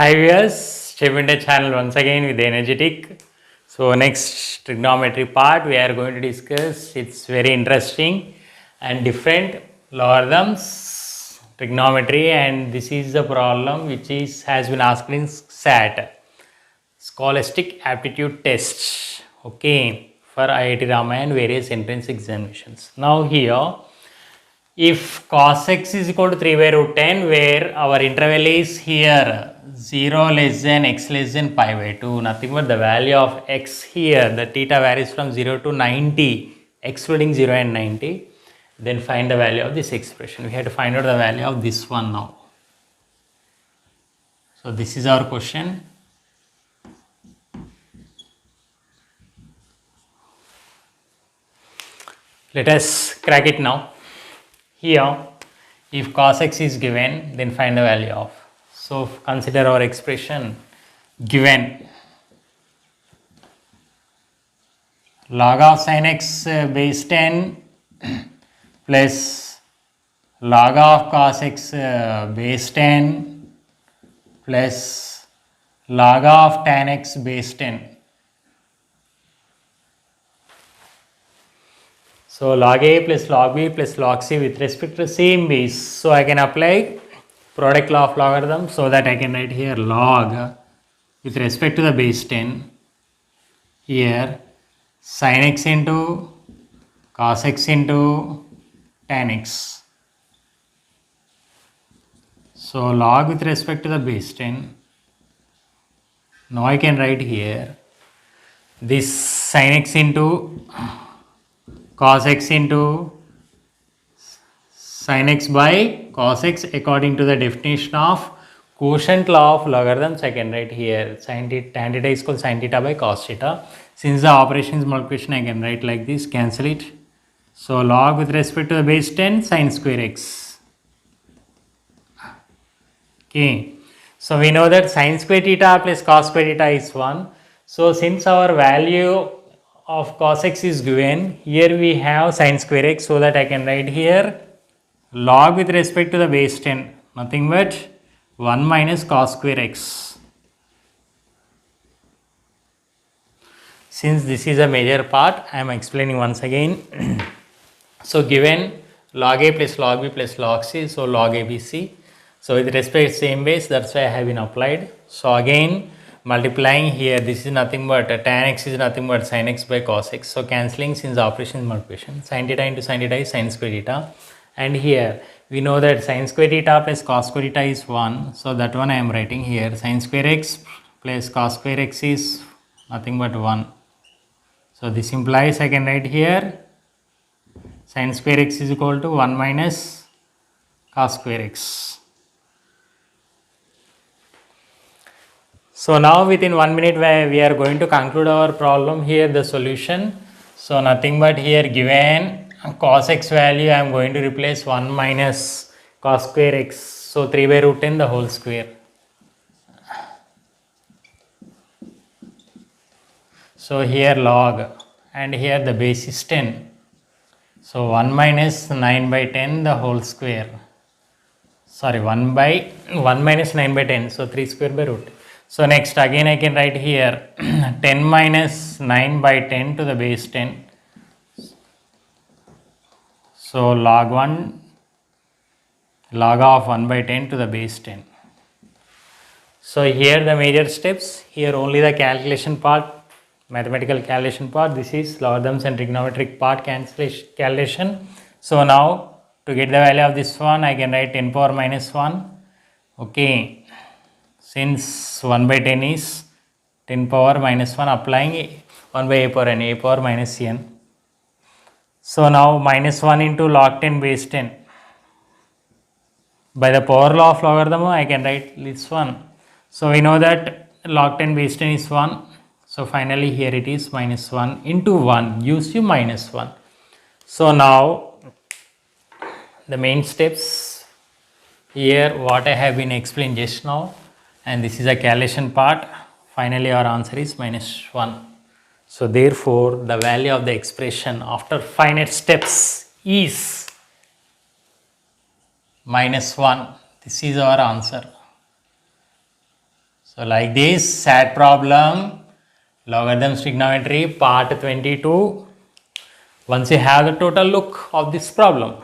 Hi viewers, Chevinda channel once again with energetic. So next trigonometry part we are going to discuss. It's very interesting and different logarithms trigonometry, and this is the problem which has been asked in SAT, Scholastic Aptitude Test. Okay, for IIT Rama and various entrance examinations. Now here, if cos x is equal to 3 by root 10, where our interval is here 0 less than x less than pi by 2, nothing but the value of x here, the theta varies from 0 to 90, excluding 0 and 90, then find the value of this expression. We have to find out the value of this one now. So this is our question. Let us crack it now. Here, if cos x is given, then find the value of. So consider our expression given log of sin x base 10 plus log of cos x base 10 plus log of tan x base 10. So log a plus log b plus log c with respect to the same base. So I can apply product law of logarithm, so that I can write here log with respect to the base 10, here sin x into cos x into tan x. So log with respect to the base 10. Now I can write here this sin x into cos x into sin x by cos x according to the definition of quotient law of logarithms. I can write here tan theta is equal to sin theta by cos theta. Since the operation is multiplication, I can write like this, cancel it. So log with respect to the base 10 sin square x. Okay, so we know that sin square theta plus cos square theta is 1. So since our value of cos x is given, here we have sin square x, so that I can write here log with respect to the base 10, nothing but 1 minus cos square x. Since this is a major part, I am explaining once again. So given log a plus log b plus log c, so log abc. So with respect to same base, that's why I have been applied. So again multiplying here, this is nothing but tan x is nothing but sin x by cos x. So cancelling, since the operation is multiplication, sin theta into sin theta is sin square theta. And here we know that sin square theta plus cos square theta is 1. So that one I am writing here, sin square x plus cos square x is nothing but 1. So this implies I can write here sin square x is equal to 1 minus cos square x. So now within 1 minute we are going to conclude our problem here, the solution. So nothing but here given cos x value, I am going to replace 1 minus cos square x. So 3 by root 10 the whole square. So here log, and here the base is 10. So 1 minus 9 by 10 the whole square. Sorry, 1 minus 9 by 10. So 3 square by root. So next again I can write here 10 minus 9 by 10 to the base 10. So log of 1 by 10 to the base 10. So here the major steps, here only the calculation part, mathematical calculation part. This is logarithms and trigonometric part calculation. So now to get the value of this one, I can write 10 power minus 1. Okay, since 1 by 10 is 10 power minus 1, applying 1 by a power minus n. So now minus 1 into log 10 base 10. By the power law of logarithm, I can write this one. So we know that log 10 base 10 is 1. So finally here it is minus 1 into 1 gives you minus 1. So now the main steps here, what I have been explained just now, and this is a calculation part. Finally our answer is minus 1. So therefore the value of the expression after finite steps is minus 1. This is our answer. So like this, sad problem, logarithms trigonometry part 22. Once you have the total look of this problem.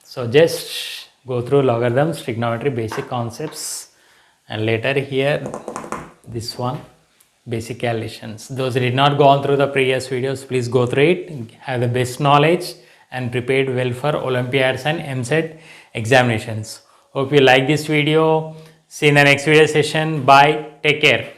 So just go through logarithms, trigonometry, basic concepts, and later here this one, basic calculations. Those who did not go on through the previous videos, please go through it, have the best knowledge and prepared well for Olympiads and EAMCET examinations. Hope you like this video. See you in the next video session. Bye. Take care.